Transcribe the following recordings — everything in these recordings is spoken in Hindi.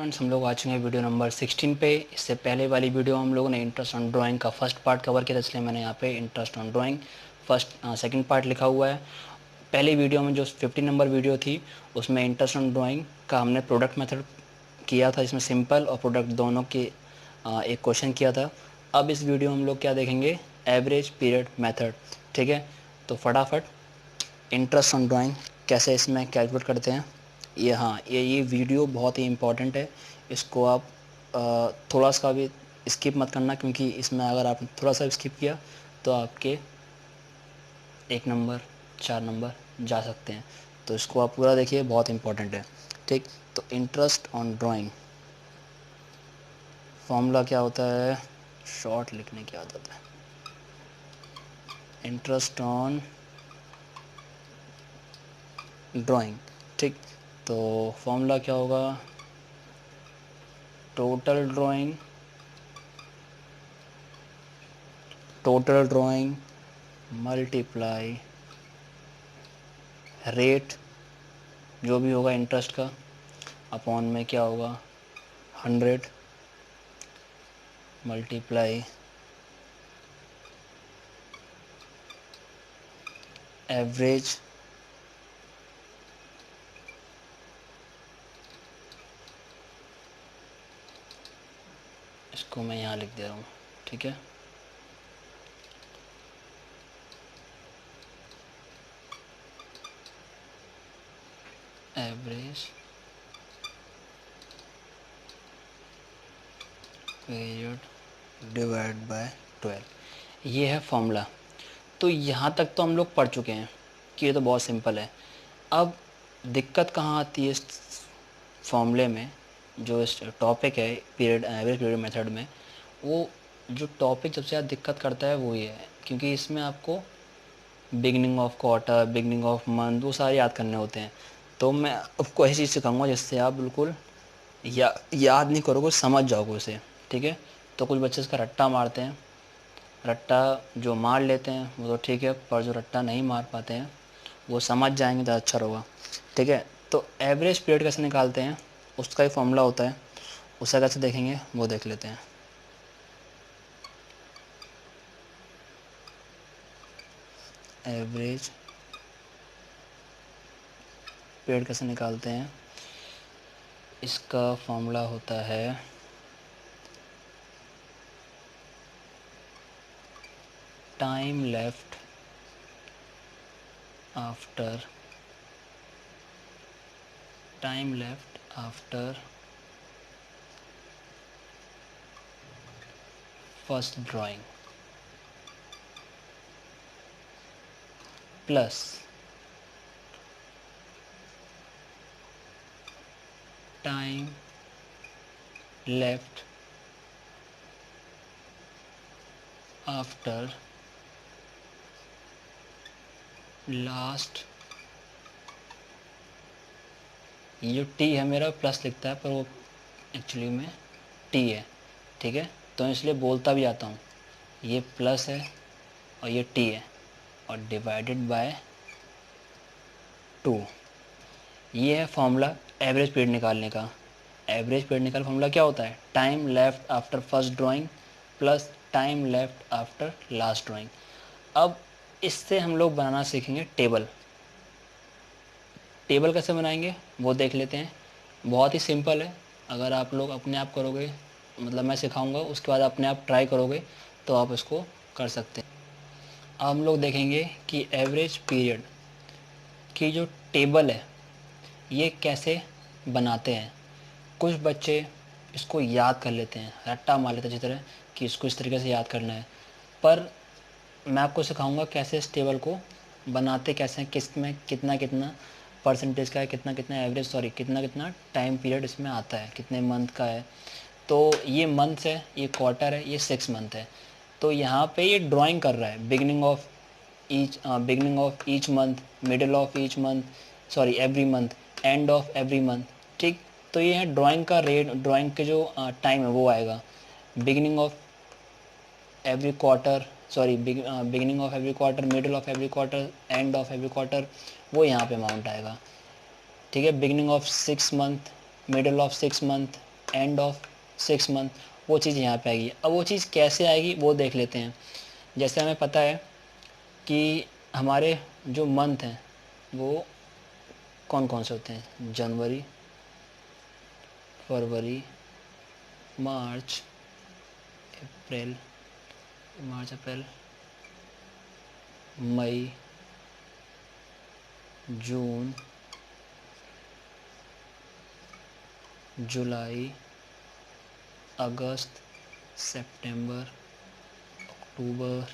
फ्रेंड्स, हम लोग आ चुके हैं वीडियो नंबर 16 पे। इससे पहले वाली वीडियो हम लोगों ने इंटरेस्ट ऑन ड्राइंग का फर्स्ट पार्ट कवर किया था, इसलिए मैंने यहाँ पे interest on drawing second part लिखा हुआ है। पहली वीडियो में जो 15 नंबर वीडियो थी उसमें इंटरेस्ट ऑन ड्राइंग का हमने प्रोडक्ट मेथड किया था, इसमें सिंपल और प्रोडक्ट दोनों के एक क्वेश्चन किया था। अब इस वीडियो में हम लोग क्या देखेंगे, एवरेज पीरियड मेथड। ठीक है, तो फटाफट इंटरेस्ट ऑन ड्राइंग कैसे इसमें कैलकुलेट करते हैं। ये वीडियो बहुत ही इम्पोर्टेंट है। इसको आप थोड़ा सा भी स्किप मत करना, क्योंकि इसमें अगर आप थोड़ा सा स्किप किया तो आपके 1 नंबर 4 नंबर जा सकते हैं। तो इसको आप पूरा देखिए, बहुत इम्पोर्टेंट है। ठीक, तो इंटरेस्ट ऑन ड्राइंग फॉर्मूला क्या होता है, शॉर्ट लिखने की आदत है। इंटरेस्ट ऑन ड्राइंग, ठीक, तो फॉर्मूला क्या होगा, टोटल ड्राइंग मल्टीप्लाई रेट जो भी होगा इंटरेस्ट का अपॉन में क्या होगा 100 मल्टीप्लाई एवरेज इसको मैं यहाँ लिख दे रहा हूँ। ठीक है, एवरेज पीरियड डिवाइड बाय 12, ये है फॉर्मूला। तो यहाँ तक तो हम लोग पढ़ चुके हैं कि ये तो बहुत सिंपल है। अब दिक्कत कहाँ आती है इस फॉर्मूले में, जो इस टॉपिक है पीरियड एवरेज पीरियड मेथड में, वो जो टॉपिक सबसे ज़्यादा दिक्कत करता है वो ये है, क्योंकि इसमें आपको beginning of quarter, beginning of month, वो सारे याद करने होते हैं। तो मैं आपको ऐसी चीज़ सिखाऊंगा जिससे आप बिल्कुल याद नहीं करोगे, समझ जाओगे उसे। ठीक है, तो कुछ बच्चे इसका रट्टा मारते हैं। रट्टा जो मार लेते हैं वो तो ठीक है, पर जो रट्टा नहीं मार पाते हैं वो समझ जाएंगे तो अच्छा होगा। ठीक है, तो एवरेज पीरियड कैसे निकालते हैं उसका ही फॉर्मूला होता है, उसे कैसे देखेंगे वो देख लेते हैं। एवरेज पीरियड कैसे निकालते हैं, इसका फॉर्मूला होता है time left after first drawing plus time left after last. ये टी है मेरा, प्लस लिखता है पर वो एक्चुअली में टी है। ठीक है, तो इसलिए बोलता भी आता हूँ, ये प्लस है और ये टी है और डिवाइडेड बाय 2। ये है फॉर्मूला एवरेज पीरियड निकालने का। एवरेज पीरियड निकाल फॉर्मूला क्या होता है, time left after first drawing plus time left after last drawing. अब इससे हम लोग बनाना सीखेंगे टेबल। टेबल कैसे बनाएंगे वो देख लेते हैं। बहुत ही सिंपल है, अगर आप लोग अपने आप करोगे, मतलब मैं सिखाऊंगा उसके बाद अपने आप ट्राई करोगे तो आप इसको कर सकते हैं। अब हम लोग देखेंगे कि एवरेज पीरियड की जो टेबल है ये कैसे बनाते हैं। कुछ बच्चे इसको याद कर लेते हैं, रट्टा मार लेते हैं जिस तरह कि इसको इस तरीके से याद करना है, पर मैं आपको सिखाऊंगा कैसे इस टेबल को बनाते कैसे हैं, किस में कितना कितना परसेंटेज का है, कितना कितना एवरेज कितना कितना टाइम पीरियड इसमें आता है, कितने मंथ का है। तो ये मंथ है, ये क्वार्टर है, ये 6 मंथ है। तो यहाँ पे ये ड्राइंग कर रहा है beginning of each month, middle of each month, every month, end of every month. ठीक, तो ये है ड्राइंग का रेट, ड्राइंग के जो टाइम है वो आएगा beginning of every quarter, beginning of every quarter, middle of every quarter, end of every quarter, वो यहाँ पे अमाउंट आएगा। ठीक है, beginning of 6 month, middle of 6 month, end of 6 month, वो चीज़ यहाँ पे आएगी। अब वो चीज़ कैसे आएगी वो देख लेते हैं। जैसे हमें पता है कि हमारे जो मंथ हैं वो कौन कौन से होते हैं, जनवरी, फरवरी, मार्च, अप्रैल, मई, जून, जुलाई, अगस्त, सितंबर, अक्टूबर,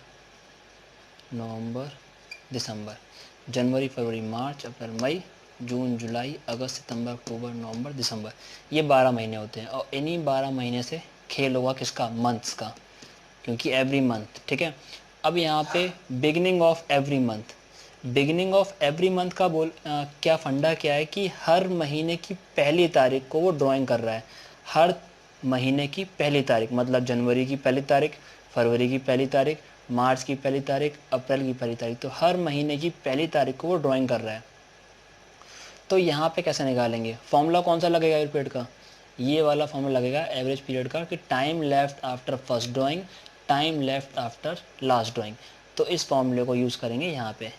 नवंबर, दिसंबर। जनवरी, फरवरी, मार्च, अप्रैल, मई, जून, जुलाई, अगस्त, सितंबर, अक्टूबर, नवंबर, दिसंबर। ये 12 महीने होते हैं और इन्हीं 12 महीने से खेल होगा किसका, मंथ्स का, क्योंकि एवरी मंथ, ठीक है। अब यहाँ पे beginning of every month, beginning of every month का क्या फंडा क्या है कि हर महीने की पहली तारीख को वो ड्राइंग कर रहा है। हर महीने की पहली तारीख, मतलब जनवरी की पहली तारीख, फरवरी की पहली तारीख, मार्च की पहली तारीख, अप्रैल की पहली तारीख, तो हर महीने की पहली तारीख को वो ड्राइंग कर रहा है। तो यहाँ पे कैसे निकालेंगे, फॉर्मूला कौन सा लगेगा एवरेज पीरियड का, ये वाला फॉर्मूला लगेगा एवरेज पीरियड का, कि time left after first drawing, time left after last drawing. तो इस फॉर्मूले को यूज़ करेंगे यहाँ पे।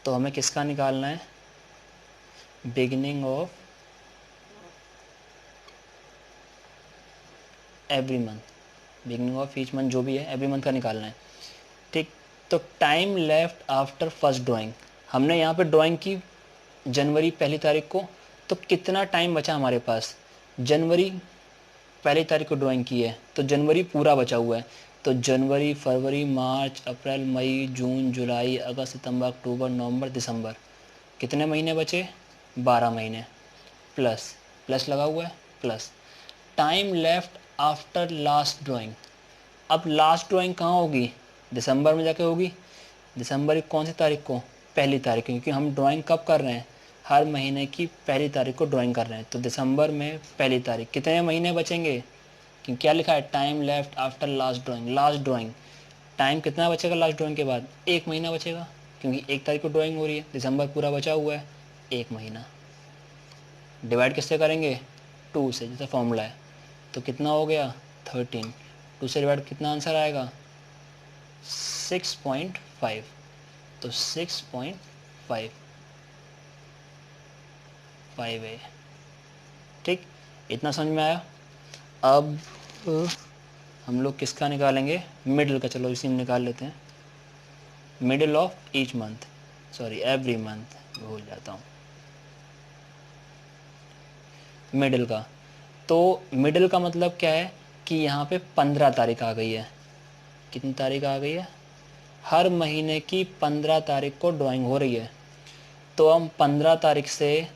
तो हमें किसका निकालना है, beginning of every month, beginning of each month जो भी है एवरी मंथ का निकालना है, ठीक। तो time left after first drawing, हमने यहाँ पे ड्राइंग की जनवरी पहली तारीख को, तो कितना टाइम बचा हमारे पास, जनवरी पहली तारीख को ड्राइंग की है तो जनवरी पूरा बचा हुआ है। तो जनवरी, फरवरी, मार्च, अप्रैल, मई, जून, जुलाई, अगस्त, सितंबर, अक्टूबर, नवंबर, दिसंबर, कितने महीने बचे, 12 महीने, प्लस प्लस लगा हुआ है, plus time left after last drawing. अब लास्ट ड्राइंग कहाँ होगी, दिसंबर में जाके होगी। दिसंबर की कौन सी तारीख को, पहली तारीख, क्योंकि हम ड्राइंग कब कर रहे हैं, हर महीने की पहली तारीख को ड्राइंग कर रहे हैं। तो दिसंबर में पहली तारीख, कितने महीने बचेंगे, कि क्या लिखा है, time left after last drawing, last drawing, time कितना बचेगा लास्ट ड्राइंग के बाद, 1 महीना बचेगा, क्योंकि 1 तारीख को ड्राइंग हो रही है, दिसंबर पूरा बचा हुआ है, 1 महीना। डिवाइड किससे करेंगे, 2 से, जैसे फॉर्मूला है। तो कितना हो गया, 13, 2 से डिवाइड कितना आंसर आएगा, 6.5। तो 6.5 है, ठीक। इतना समझ में आया। अब हम लोग किसका निकालेंगे, मिडिल का, चलो इसी में निकाल लेते हैं, middle of each month, sorry every month, भूल जाता हूँ, मिडिल का। तो मिडिल का मतलब क्या है कि यहाँ पे 15 तारीख आ गई है, कितनी तारीख आ गई है, हर महीने की 15 तारीख को ड्राइंग हो रही है। तो हम 15 तारीख से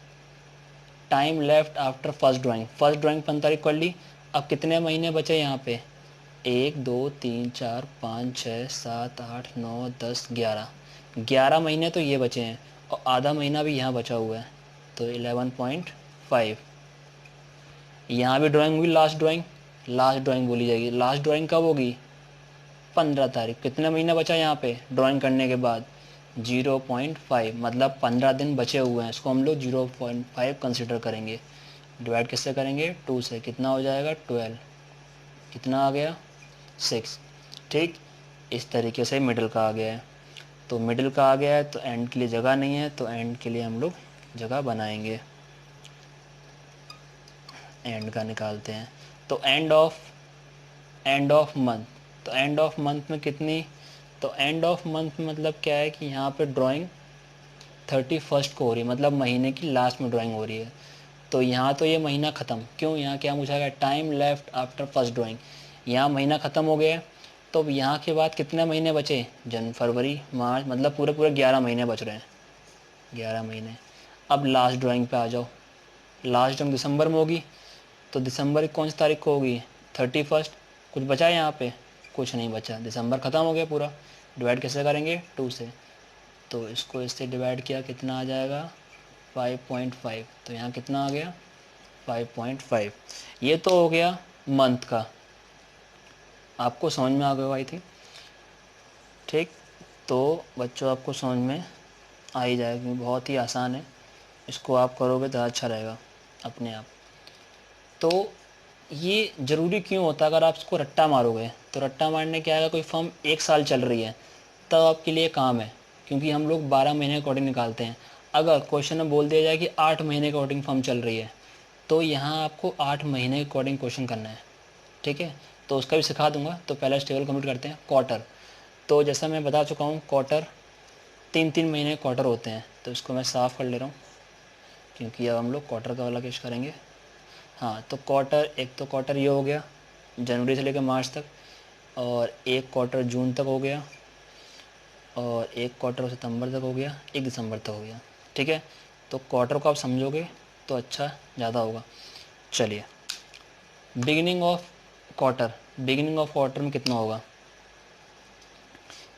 time left after first drawing, 15 तारीख कर ली। अब कितने महीने बचे यहाँ पे, 1 2 3 4 5 6 7 8 9 10 11, 11 महीने तो ये बचे हैं और आधा महीना भी यहाँ बचा हुआ है, तो 11.5। यहाँ भी ड्राइंग हुई, लास्ट ड्राइंग, लास्ट ड्राइंग बोली जाएगी। लास्ट ड्राइंग कब होगी, 15 तारीख, कितने महीना बचा यहाँ पे ड्राइंग करने के बाद, 0.5, मतलब 15 दिन बचे हुए हैं, इसको हम लोग 0.5 कंसिडर करेंगे। डिवाइड किससे करेंगे, 2 से, कितना हो जाएगा 12, कितना आ गया 6, ठीक। इस तरीके से मिडिल का आ गया है। तो मिडिल का आ गया है तो एंड के लिए जगह नहीं है, तो एंड के लिए हम लोग जगह बनाएंगे, एंड का निकालते हैं। तो एंड ऑफ मंथ, तो एंड ऑफ मंथ में कितनी, तो एंड ऑफ मंथ मतलब क्या है कि यहाँ पे ड्राइंग 31 को हो रही है, मतलब महीने की लास्ट में ड्राइंग हो रही है। तो यहाँ तो ये महीना ख़त्म, क्यों, यहाँ क्या पूछा गया, time left after first drawing, यहाँ महीना ख़त्म हो गया है। तो यहाँ के बाद कितने महीने बचे, फरवरी, मार्च, मतलब पूरे पूरे 11 महीने बच रहे हैं, 11 महीने। अब लास्ट ड्राइंग पे आ जाओ, लास्ट ड्राइंग दिसंबर में होगी, तो दिसंबर की कौन सी तारीख को होगी, 31। कुछ बचा है यहाँ पे, कुछ नहीं बचा, दिसंबर ख़त्म हो गया पूरा। डिवाइड कैसे करेंगे, 2 से, तो इसको इससे डिवाइड किया, कितना आ जाएगा 5.5, तो यहाँ कितना आ गया 5.5। ये तो हो गया मंथ का, आपको समझ में आ गया आई थिंक, ठीक। तो बच्चों आपको समझ में आ ही जाएगा, क्योंकि बहुत ही आसान है, इसको आप करोगे तो अच्छा रहेगा अपने आप। तो ये ज़रूरी क्यों होता है? अगर आप इसको रट्टा मारोगे तो रट्टा मारने क्या आएगा, कोई फर्म 1 साल चल रही है तब आपके लिए काम है, क्योंकि हम लोग 12 महीने के अकॉर्डिंग निकालते हैं। अगर क्वेश्चन में बोल दिया जाए कि 8 महीने के अकॉर्डिंग फर्म चल रही है, तो यहाँ आपको 8 महीने के अकॉर्डिंग क्वेश्चन करना है, ठीक है। तो उसका भी सिखा दूंगा। तो पहला टेबल कंप्लीट करते हैं। क्वार्टर, तो जैसा मैं बता चुका हूँ, क्वार्टर 3-3 महीने क्वार्टर होते हैं। तो इसको मैं साफ़ कर ले रहा हूँ, क्योंकि अब हम लोग क्वार्टर का वाला केस करेंगे। हाँ, तो क्वार्टर, एक तो क्वार्टर ये हो गया जनवरी से लेकर मार्च तक, और एक क्वार्टर जून तक हो गया, और एक क्वार्टर सितंबर तक हो गया, एक दिसंबर तक हो गया, ठीक है। तो क्वार्टर को आप समझोगे तो अच्छा ज़्यादा होगा। चलिए, beginning of quarter, beginning of quarter में कितना होगा?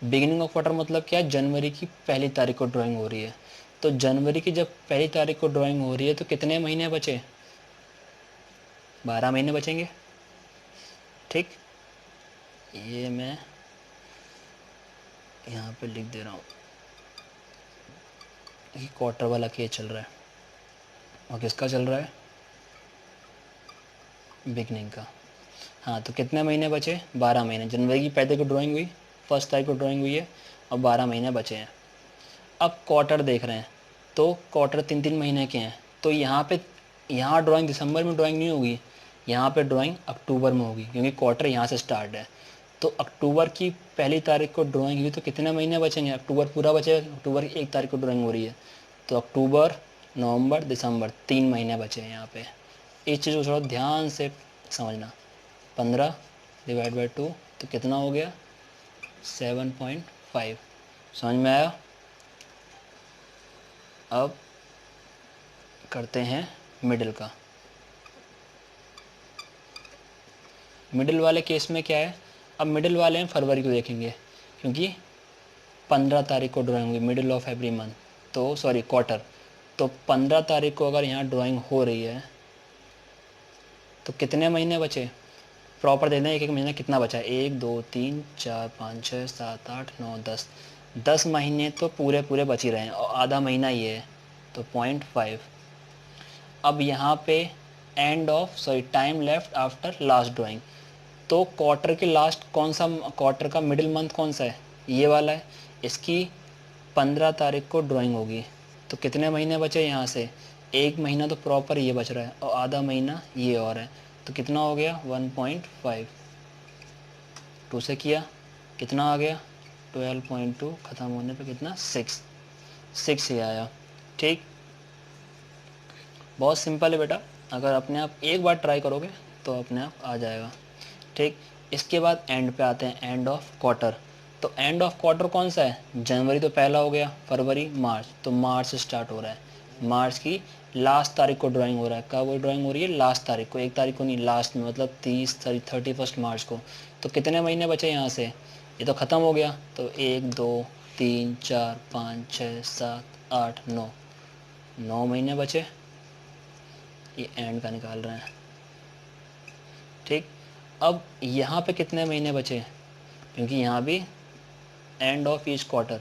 बिगिनिंग ऑफ क्वार्टर मतलब क्या है? जनवरी की पहली तारीख को ड्राइंग हो रही है। तो जनवरी की जब पहली तारीख को ड्राइंग हो रही है तो कितने महीने बचे? 12 महीने बचेंगे, ठीक। ये मैं यहाँ पे लिख दे रहा हूँ कि क्वार्टर वाला केस चल रहा है, और किसका चल रहा है? बिगनिंग का। हाँ, तो कितने महीने बचे? 12 महीने। जनवरी की पहले को ड्राइंग हुई, 1 तारीख को ड्राइंग हुई है, और 12 महीने बचे हैं। अब क्वार्टर देख रहे हैं, तो क्वार्टर 3-3 महीने के हैं। तो यहाँ पे, यहाँ ड्राइंग दिसंबर में ड्राइंग नहीं होगी, यहाँ पे ड्राइंग अक्टूबर में होगी, क्योंकि क्वार्टर यहाँ से स्टार्ट है। तो अक्टूबर की पहली तारीख को ड्राइंग हुई, तो कितने महीने बचेंगे? अक्टूबर पूरा बचेगा, अक्टूबर की 1 तारीख को ड्राइंग हो रही है, तो अक्टूबर, नवंबर, दिसंबर, 3 महीने बचे हैं यहाँ पे। इस चीज़ को थोड़ा ध्यान से समझना। 15 डिवाइड बाई 2, तो कितना हो गया? 7.5। समझ में आया? अब करते हैं मिडिल का। मिडिल वाले केस में क्या है? अब मिडिल वाले में फरवरी को देखेंगे, क्योंकि 15 तारीख को ड्राइंग हुई, मिडिल ऑफ एवरी मंथ, तो सॉरी क्वार्टर। तो 15 तारीख को अगर यहाँ ड्राइंग हो रही है तो कितने महीने बचे? प्रॉपर दे दें, एक एक महीना कितना बचा है। 1 2 3 4 5 6 7 8 9 10, 10 महीने तो पूरे पूरे बच ही रहे हैं, और आधा महीना ये है, तो 0.5। अब यहाँ पे end of, sorry, time left after last drawing, तो क्वार्टर के लास्ट कौन सा, क्वार्टर का मिडिल मंथ कौन सा है? ये वाला है। इसकी 15 तारीख को ड्राइंग होगी, तो कितने महीने बचे यहाँ से? एक महीना तो प्रॉपर ये बच रहा है, और आधा महीना ये और है, तो कितना हो गया? 1.5। 2 से किया, कितना आ गया? 12.2, ख़त्म होने पे कितना? 6 ही आया, ठीक। बहुत सिंपल है बेटा, अगर अपने आप एक बार ट्राई करोगे तो अपने आप आ जाएगा, ठीक। इसके बाद एंड पे आते हैं, एंड ऑफ क्वार्टर। तो एंड ऑफ क्वार्टर कौन सा है? जनवरी तो पहला हो गया, फरवरी, मार्च, तो मार्च से स्टार्ट हो रहा है। मार्च की लास्ट तारीख को ड्राइंग हो रहा है। कब वो ड्राइंग हो रही है? लास्ट तारीख को, 1 तारीख को नहीं, लास्ट में, मतलब 31 मार्च को। तो कितने महीने बचे यहाँ से? ये तो ख़त्म हो गया, तो 1 2 3 4 5 6 7 8 9, 9 महीने बचे। ये एंड का निकाल रहे हैं, ठीक। अब यहाँ पे कितने महीने बचे? क्योंकि यहाँ भी एंड ऑफ ईच क्वार्टर,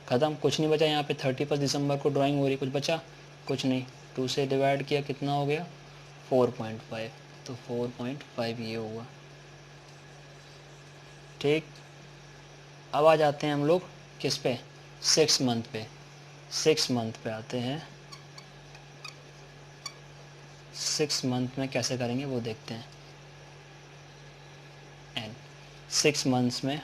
ख़त्म, कुछ नहीं बचा यहाँ पे। 31 दिसंबर को ड्राइंग हो रही, कुछ बचा? कुछ नहीं। 2 से डिवाइड किया, कितना हो गया? 4.5, तो 4.5 ये हुआ, ठीक। अब आ जाते हैं हम लोग किस पे? 6 मंथ पे। 6 मंथ पे आते हैं। 6 मंथ में कैसे करेंगे वो देखते हैं। एंड 6 मंथ्स में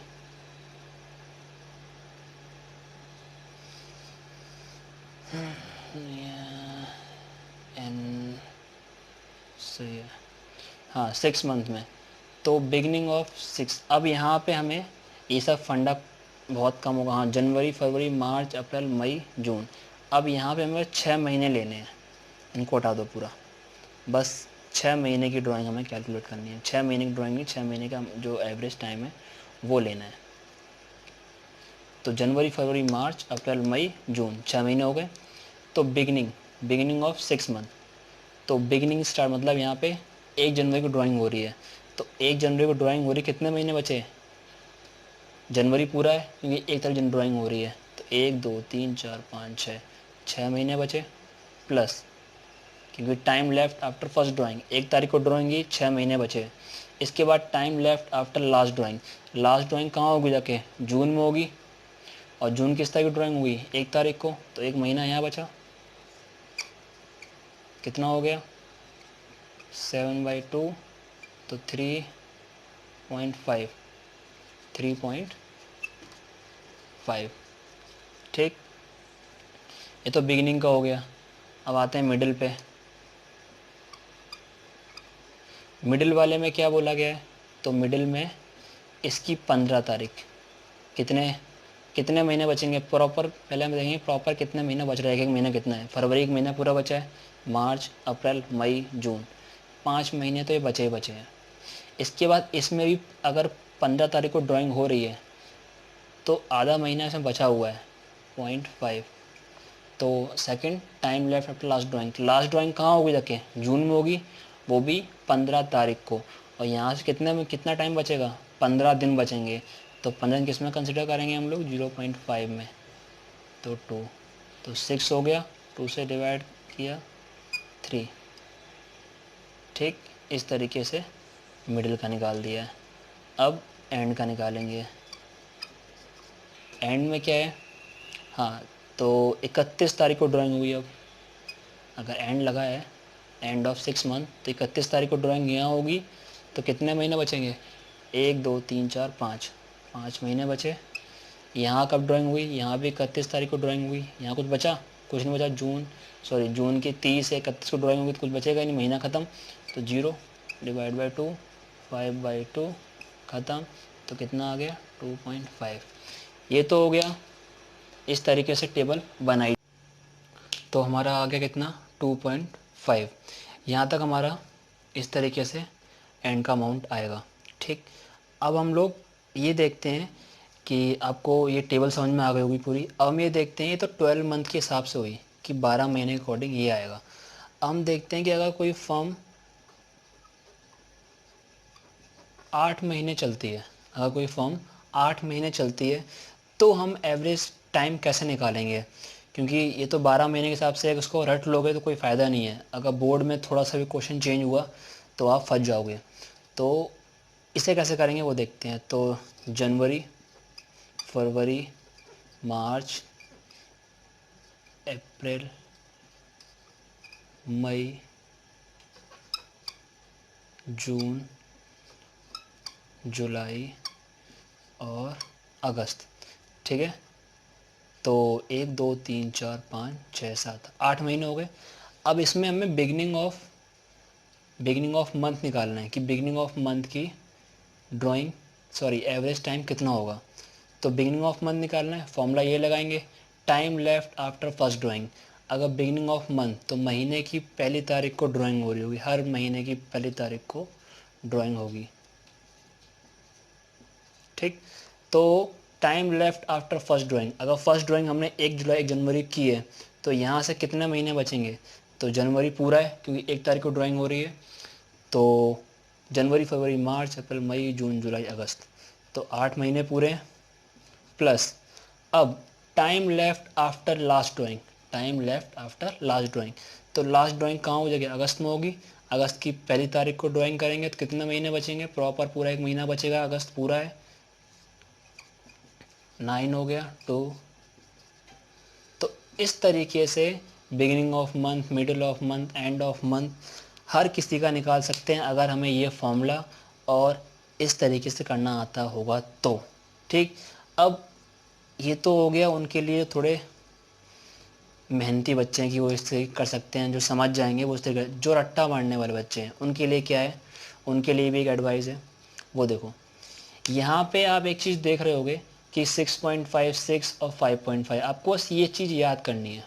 एन सही है, हाँ, 6 मंथ में। तो बिगनिंग ऑफ 6, अब यहाँ पे हमें ये सब फंडा बहुत कम होगा। हाँ, जनवरी, फरवरी, मार्च, अप्रैल, मई, जून। अब यहाँ पे हमें 6 महीने लेने हैं, इनको हटा दो पूरा। बस 6 महीने की ड्राइंग हमें कैलकुलेट करनी है। 6 महीने की ड्राइंग नहीं, 6 महीने का जो एवरेज टाइम है वो लेना है। तो जनवरी, फरवरी, मार्च, अप्रैल, मई, जून, 6 महीने हो गए। तो बिगिनिंग ऑफ 6 मंथ, तो बिगिनिंग स्टार्ट मतलब यहाँ पे 1 जनवरी को ड्राइंग हो रही है, तो 1 जनवरी को ड्राइंग हो रही है, कितने महीने बचे? जनवरी पूरा है, क्योंकि 1 तारीख ड्राइंग हो रही है, तो 1 2 3 4 5 6, 6 महीने बचे। प्लस क्योंकि time left after first drawing, 1 तारीख को ड्राइंग की, 6 महीने बचे। इसके बाद time left after last drawing, last drawing कहाँ होगी जाके, जून में होगी, और जून किस तारीख को ड्राइंग हुई, 1 तारीख को, तो 1 महीना यहाँ बचा। कितना हो गया, 7/2, तो 3.5, 3.5। ठीक, ये तो बिगिनिंग का हो गया। अब आते हैं मिडिल पे। मिडिल वाले में क्या बोला गया है, तो मिडिल में इसकी 15 तारीख, कितने कितने महीने बचेंगे प्रॉपर, पहले हम देखेंगे प्रॉपर कितने महीने बच रहे हैं, एक महीना कितना है। फरवरी 1 महीना पूरा बचा है, मार्च अप्रैल मई जून, 5 महीने तो ये बचे ही बचे हैं। इसके बाद इसमें भी अगर 15 तारीख को ड्राइंग हो रही है तो आधा महीना इसमें बचा हुआ है, 0.5। तो second time left after last drawing, last drawing कहाँ होगी जाके, जून में होगी, वो भी 15 तारीख को। और यहाँ से कितने में कितना टाइम बचेगा, 15 दिन बचेंगे। तो 15 दिन किस में कंसिडर करेंगे हम लोग, 0.5 में, तो 2, तो 6 हो गया, 2 से डिवाइड किया 3। ठीक, इस तरीके से मिडिल का निकाल दिया है। अब एंड का निकालेंगे। एंड में क्या है, हाँ, तो 31 तारीख को ड्राइंग हुई। अब अगर एंड लगा है, एंड ऑफ 6 मंथ, तो 31 तारीख को ड्राइंग यहाँ होगी, तो कितने महीने बचेंगे, 1 2 3 4 5, 5 महीने बचे। यहाँ कब ड्राइंग हुई, यहाँ भी 31 तारीख को ड्राइंग हुई, यहाँ कुछ बचा, कुछ नहीं बचा। जून की 30 से 31 को ड्राइंग होगी तो कुछ बचेगा ही नहीं, महीना ख़त्म। तो 0 डिवाइड बाई 2, 5/2 ख़त्म। तो कितना आ गया, 2.5। ये तो हो गया, इस तरीके से टेबल बनाई। तो हमारा आ गया कितना, 2.5। यहाँ तक हमारा इस तरीके से एंड का अमाउंट आएगा। ठीक, अब हम लोग ये देखते हैं कि आपको ये टेबल समझ में आ गई होगी पूरी। अब हम ये देखते हैं, ये तो 12 मंथ के हिसाब से हुई कि 12 महीने के अकॉर्डिंग ये आएगा। अब हम देखते हैं कि अगर कोई फर्म 8 महीने चलती है, अगर कोई फर्म 8 महीने चलती है तो हम एवरेज टाइम कैसे निकालेंगे, क्योंकि ये तो 12 महीने के हिसाब से अगर उसको रट लोगे तो कोई फ़ायदा नहीं है। अगर बोर्ड में थोड़ा सा भी क्वेश्चन चेंज हुआ तो आप फंस जाओगे। तो इसे कैसे करेंगे वो देखते हैं। तो जनवरी, फरवरी, मार्च, अप्रैल, मई, जून, जुलाई और अगस्त। ठीक है, तो 1 2 3 4 5 6 7 8 महीने हो गए। अब इसमें हमें बिगिनिंग ऑफ मंथ निकालना है कि बिगिनिंग ऑफ मंथ की एवरेज टाइम कितना होगा। तो बिगिनिंग ऑफ मंथ निकालना है, फॉर्मूला ये लगाएंगे, time left after first drawing. अगर बिगिनिंग ऑफ मंथ, तो महीने की पहली तारीख को ड्राइंग हो रही होगी, हर महीने की पहली तारीख को ड्राइंग होगी। ठीक, तो time left after first drawing, अगर फर्स्ट ड्राइंग हमने 1 जुलाई 1 जनवरी की है तो यहाँ से कितने महीने बचेंगे, तो जनवरी पूरा है क्योंकि 1 तारीख को ड्राइंग हो रही है। तो जनवरी, फरवरी, मार्च, अप्रैल, मई, जून, जुलाई, अगस्त, तो 8 महीने पूरे हैं। प्लस अब time left after last drawing, time left after last drawing, तो लास्ट ड्राइंग कहाँ हो जाएगी, अगस्त में होगी। अगस्त की पहली तारीख को ड्राइंग करेंगे तो कितने महीने बचेंगे, प्रॉपर पूरा 1 महीना बचेगा, अगस्त पूरा है, 9 हो गया, 2। तो इस तरीके से beginning of month, middle of month, end of month हर किसी का निकाल सकते हैं अगर हमें ये फॉर्मूला और इस तरीके से करना आता होगा तो। ठीक, अब ये तो हो गया उनके लिए थोड़े मेहनती बच्चे हैं कि वो इससे कर सकते हैं, जो समझ जाएंगे वो इससे जो रट्टा मारने वाले बच्चे हैं उनके लिए क्या है, उनके लिए भी एक एडवाइस है। वो देखो, यहाँ पे आप एक चीज़ देख रहे होगे कि 6.5, 6 और 5.5, आपको बस ये चीज़ याद करनी है,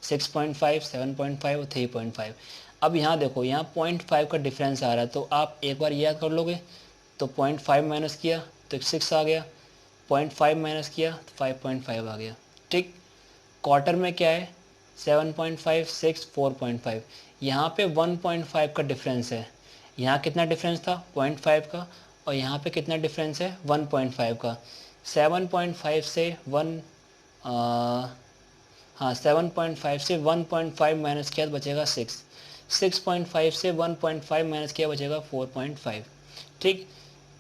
6.5, 7.5 और 3.5। अब यहाँ देखो, यहाँ 0.5 का डिफरेंस आ रहा है, तो आप एक बार याद कर लोगे तो 0.5 माइनस किया तो 6 आ गया, 0.5 माइनस किया तो 5.5 आ गया। ठीक, क्वार्टर में क्या है, 7.5, 6, 4.5, यहाँ पे 1.5 का डिफरेंस है। यहाँ कितना डिफरेंस था, 0.5 का, और यहाँ पे कितना डिफरेंस है, 1.5 का। 7.5 से 7.5 से 1.5 माइनस किया तो बचेगा 6। 6.5 से 1.5 माइनस किया बचेगा 4.5। ठीक,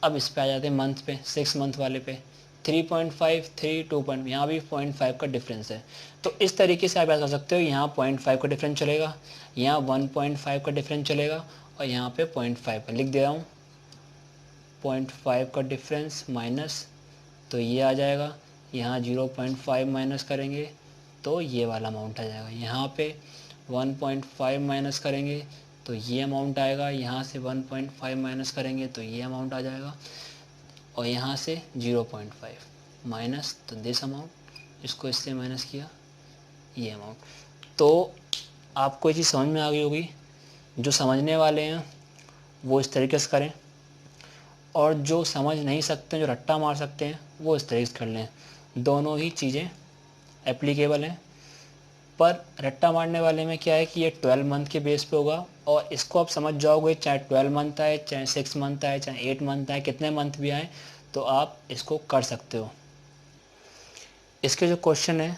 अब इस पे आ जाते हैं मंथ पे, 6 मंथ वाले पे। 3.5, 3, 2. यहाँ भी 0.5 का डिफरेंस है। तो इस तरीके से आप याद कर सकते हो, यहाँ 0.5 का डिफरेंस चलेगा, यहाँ 1.5 का डिफरेंस चलेगा, और यहाँ पे 0.5 का लिख दे रहा हूँ। 0.5 का डिफरेंस माइनस, तो ये आ जाएगा। यहाँ 0.5 माइनस करेंगे तो ये वाला अमाउंट आ जाएगा। यहाँ पे 1.5 माइनस करेंगे तो ये अमाउंट आएगा। यहाँ से 1.5 माइनस करेंगे तो ये अमाउंट आ जाएगा, और यहाँ से 0.5 माइनस तो दिस अमाउंट, इसको इससे माइनस किया, ये अमाउंट। तो आपको ये चीज़ समझ में आ गई होगी। जो समझने वाले हैं वो इस तरीके से करें, और जो समझ नहीं सकते, जो रट्टा मार सकते हैं, वो इस तरीके से कर लें। दोनों ही चीज़ें एप्लीकेबल हैं, पर रट्टा मारने वाले में क्या है कि ये 12 मंथ के बेस पे होगा, और इसको आप समझ जाओगे, चाहे 12 मंथ आए, चाहे 6 मंथ आए, चाहे 8 मंथ आए, कितने मंथ भी आए, तो आप इसको कर सकते हो। इसके जो क्वेश्चन है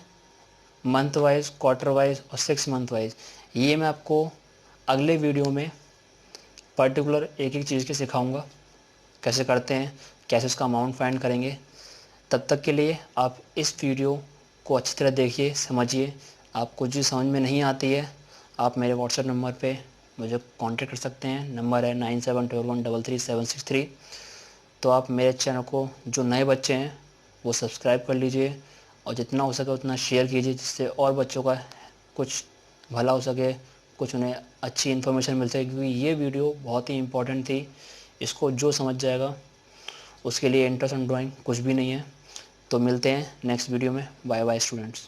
मंथ वाइज, क्वार्टर वाइज और 6 मंथ वाइज, ये मैं आपको अगले वीडियो में पर्टिकुलर एक एक चीज़ के सिखाऊंगा, कैसे करते हैं, कैसे उसका अमाउंट फाइंड करेंगे। तब तक के लिए आप इस वीडियो को अच्छी तरह देखिए, समझिए। आपको जो समझ में नहीं आती है, आप मेरे व्हाट्सएप नंबर पे मुझे कांटेक्ट कर सकते हैं। नंबर है 9711333763। तो आप मेरे चैनल को, जो नए बच्चे हैं वो सब्सक्राइब कर लीजिए, और जितना हो सके उतना शेयर कीजिए, जिससे और बच्चों का कुछ भला हो सके, कुछ उन्हें अच्छी इन्फॉर्मेशन मिल सके, क्योंकि ये वीडियो बहुत ही इम्पोर्टेंट थी। इसको जो समझ जाएगा उसके लिए इंटरेस्ट इन ड्राइंग कुछ भी नहीं है। तो मिलते हैं नेक्स्ट वीडियो में। Bye bye students.